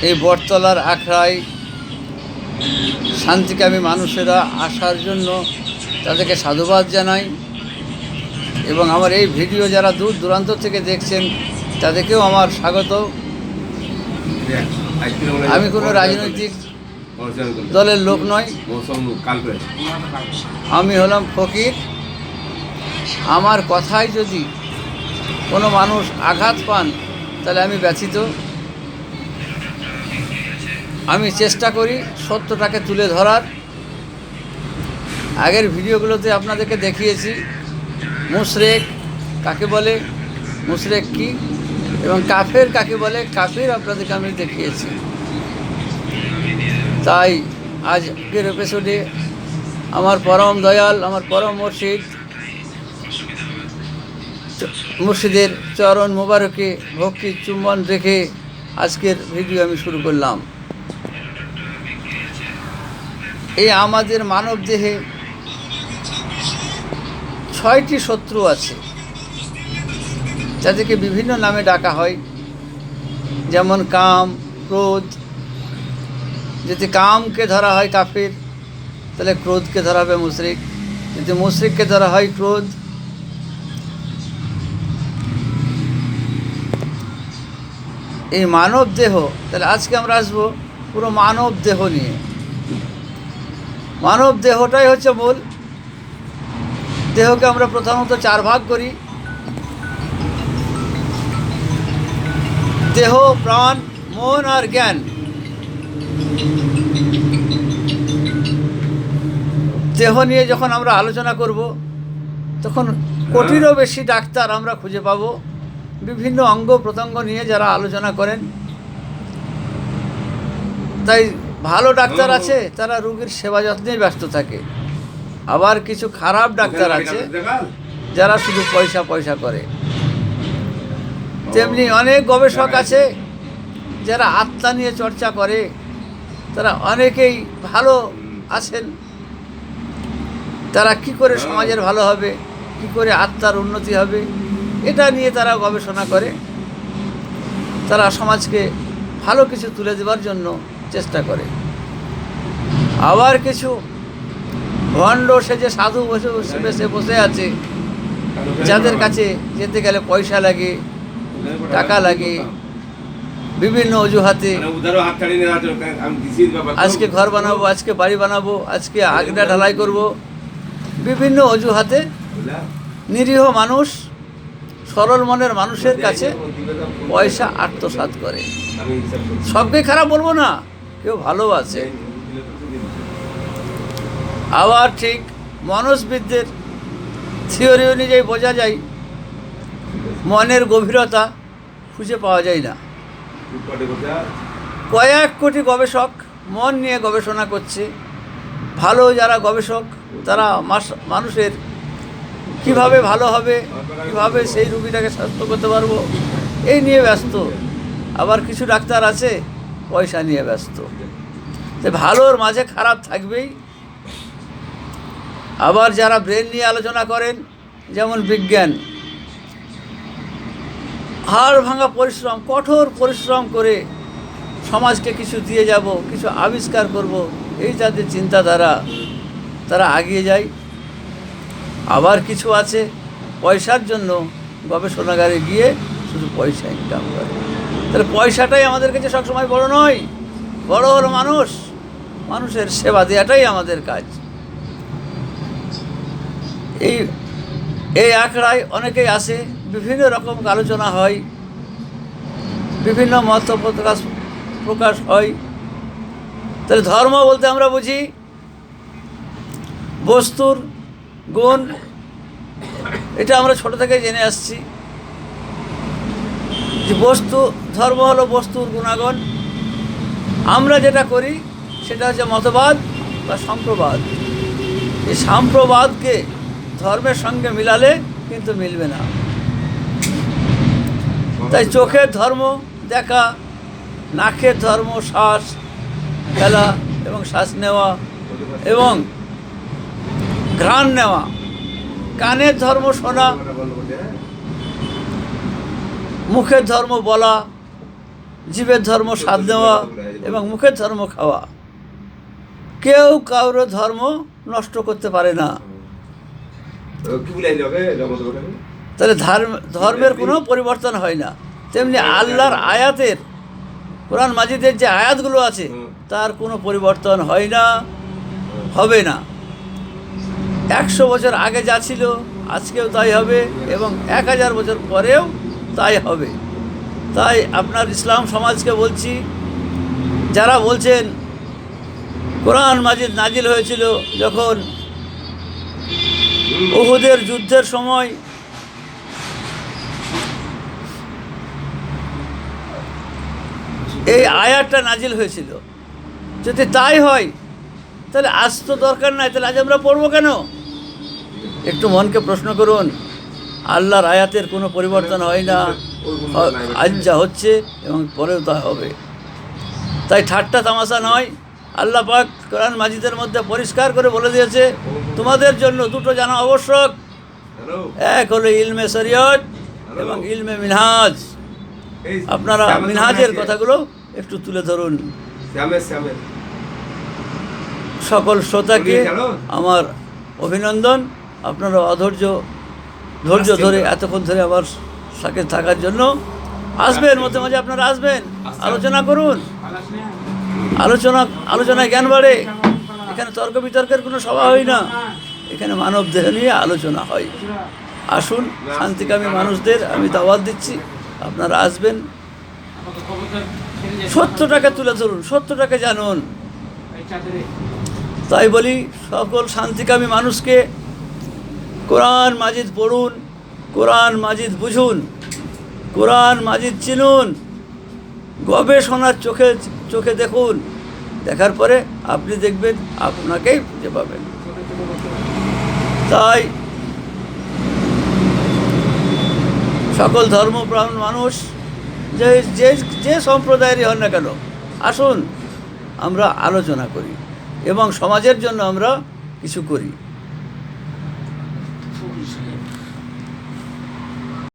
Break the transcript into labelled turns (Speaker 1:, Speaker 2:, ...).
Speaker 1: এই বটতলার আখড়ায় শান্তিকামী মানুষেরা আসার জন্য তাদেরকে সাধুবাদ জানাই এবং আমার এই ভিডিও যারা দূর দূরান্ত থেকে দেখছেন তাদেরকেও আমার স্বাগত। আমি কোনো রাজনৈতিক দলের লোক নয়, আমি হলাম ফকির। আমার কথায় যদি কোনো মানুষ আঘাত পান তাহলে আমি ব্যথিত। আমি চেষ্টা করি সত্যটাকে তুলে ধরার। আগের ভিডিওগুলোতে আপনাদেরকে দেখিয়েছি মুশরিক কাকে বলে, মুশরিক কি, এবং কাফের কাকে বলে, কাফের আপনাদেরকে আমি দেখিয়েছি। তাই আজকের এপিসোডে আমার পরম দয়াল, আমার পরম মুর্শিদের চরণ মোবারকে ভক্তির চুম্বন রেখে আজকের ভিডিও আমি শুরু করলাম। এই আমাদের মানব দেহে 6টি শত্রু আছে, যাদেরকে বিভিন্ন নামে ডাকা হয়, যেমন কাম, ক্রোধ। যদি কামকে ধরা হয় কাফির, তাহলে ক্রোধকে ধরা হবে মুশরিক। যদি মুশরিককে ধরা হয় ক্রোধ। এই মানব দেহ, তাহলে আজকে আমরা আসবো পুরো মানব দেহ নিয়ে। মানব দেহটাই হচ্ছে মূল। দেহকে আমরা প্রধানত 4 ভাগ করি: দেহ, প্রাণ, মন আর জ্ঞান। দেহ নিয়ে যখন আমরা আলোচনা করব তখন কোটিরও বেশি ডাক্তার আমরা খুঁজে পাব বিভিন্ন অঙ্গ প্রত্যঙ্গ নিয়ে যারা আলোচনা করেন। তাই ভালো ডাক্তার আছে, তারা রোগীর সেবা যত্নেই ব্যস্ত থাকে। আবার কিছু খারাপ ডাক্তার আছে যারা শুধু পয়সা পয়সা করে। তেমনি অনেক গবেষক আছে যারা আত্মা নিয়ে চর্চা করে। তারা অনেকেই ভালো আছেন। তারা কি করে সমাজের ভালো হবে, কি করে আত্মার উন্নতি হবে, এটা নিয়ে তারা গবেষণা করে। তারা সমাজকে ভালো কিছু তুলে দেওয়ার জন্য চেষ্টা করে। আবার কিছু ভণ্ড সেজে সাধু বসে আছে, যাদের কাছে যেতে গেলে পয়সা লাগে, টাকা লাগে, বিভিন্ন অজুহাতে। আজকে ঘর বানাবো, আজকে বাড়ি বানাবো, আজকে আগড়া ঢালাই করব, বিভিন্ন অজুহাতে নিরীহ মানুষ, সরল মনের মানুষের কাছে পয়সা আত্মসাৎ করে। সবকে খারাপ বলবো না, কেউ ভালো আছে। আবার ঠিক মনস্বিদদের থিওরি অনুযায়ী বোঝা যায় মনের গভীরতা খুঁজে পাওয়া যায় না। কয়েক কোটি গবেষক মন নিয়ে গবেষণা করছে। ভালো যারা গবেষক তারা মানুষের কিভাবে ভালো হবে, কিভাবে সেই রোগীটাকে সুস্থ করতে পারবো, এই নিয়ে ব্যস্ত। আবার কিছু ডাক্তার আছে পয়সা নিয়ে ব্যস্ত। তো ভালোর মাঝে খারাপ থাকবেই। আবার যারা ব্রেন নিয়ে আলোচনা করেন, যেমন বিজ্ঞান, হাড় ভাঙা পরিশ্রম, কঠোর পরিশ্রম করে সমাজকে কিছু দিয়ে যাব, কিছু আবিষ্কার করব, এই তাদের চিন্তাধারা, তারা এগিয়ে যায়। আবার কিছু আছে পয়সার জন্য গবেষণাগারে গিয়ে শুধু পয়সা ইনকাম করে। তাহলে পয়সাটাই আমাদের কাছে সবসময় বড় নয়। বড় হলো মানুষ, মানুষের সেবা দেওয়াটাই আমাদের কাজ। এই আখড়ায় অনেকেই আসে, বিভিন্ন রকম আলোচনা হয়, বিভিন্ন মত প্রকাশ হয়। তাহলে ধর্ম বলতে আমরা বুঝি বস্তুর গুণ। এটা আমরা ছোট থেকে জেনে আসছি যে বস্তু, ধর্ম হলো বস্তুর গুণাগুণ। আমরা যেটা করি সেটা হচ্ছে মতবাদ বা সাম্প্রবাদ। এই সাম্প্রবাদকে ধর্মের সঙ্গে মিলালে কিন্তু মিলবে না। তাই চোখের ধর্ম দেখা, নাকের ধর্ম শ্বাস ফেলা এবং শ্বাস নেওয়া এবং ঘ্রাণ নেওয়া, কানের ধর্ম শোনা মুখের ধর্ম বলা, জীবের ধর্ম স্বাদ নেওয়া এবং মুখের ধর্ম খাওয়া। কেউ কারো ধর্ম নষ্ট করতে পারে না। তাহলে ধর্মের কোনো পরিবর্তন হয় না। তেমনি আল্লাহর আয়াতের, কোরআন মাজিদের যে আয়াতগুলো আছে তার কোনো পরিবর্তন হয় না, হবে না। 100 বছর আগে যা ছিল আজকেও তাই হবে এবং 1000 বছর পরেও তাই হবে। তাই আপনার ইসলাম সমাজকে বলছি, যারা বলছেন কোরআন মাজিদ নাজিল হয়েছিল যখন উহুদের যুদ্ধের সময়, এই আয়াতটা নাজিল হয়েছিল। যদি তাই হয় তাহলে আজ তো দরকার নাই, তাহলে আজ আমরা পড়বো কেন? একটু মনকে প্রশ্ন করুন। আল্লাহর আয়াতের কোনো পরিবর্তন হয় না, আজ যা হচ্ছে এবং পরেও তা হবে। তাই ঠাট্টা তামাশা নয়। আল্লাহ পাক কোরআন মাজিদের মধ্যে পরিষ্কার করে বলে দিয়েছে, তোমাদের জন্য দুটো জানা আবশ্যক। এক হলো ইলমে শরিয়ত এবং ইলমে মিনহাজ। আপনারা মিনহাজের কথাগুলো একটু তুলে ধরুন। সকল শ্রোতাকে আমার অভিনন্দন। আপনারা ধৈর্য ধরে এতক্ষণ ধরে আমার সাথে থাকার জন্য। আসবেন, মধ্যে মাঝে আপনারা আসবেন, আলোচনা করুন। আলোচনায় জ্ঞান বাড়ে। এখানে তর্ক বিতর্কের কোনো সভা হয় না, এখানে মানব দেহ নিয়ে আলোচনা হয়। আসুন, শান্তিকামী মানুষদের আমি দাওয়াত দিচ্ছি, আপনারা আসবেন। সত্যটাকে তুলে ধরুন, সত্যটাকে জানুন। তাই বলি সকল শান্তিকামী মানুষকে, কোরআন মাজিদ পড়ুন, কোরআন মাজিদ বুঝুন, কোরআন মাজিদ চিনুন, গবেষণার চোখে দেখুন। দেখার পরে আপনি দেখবেন আপনাকেই খুঁজে পাবেন। তাই সকল ধর্মপ্রাণ মানুষ যে যে যে সম্প্রদায়েরই হন না কেন, আসুন আমরা আলোচনা করি এবং সমাজের জন্য আমরা কিছু করি।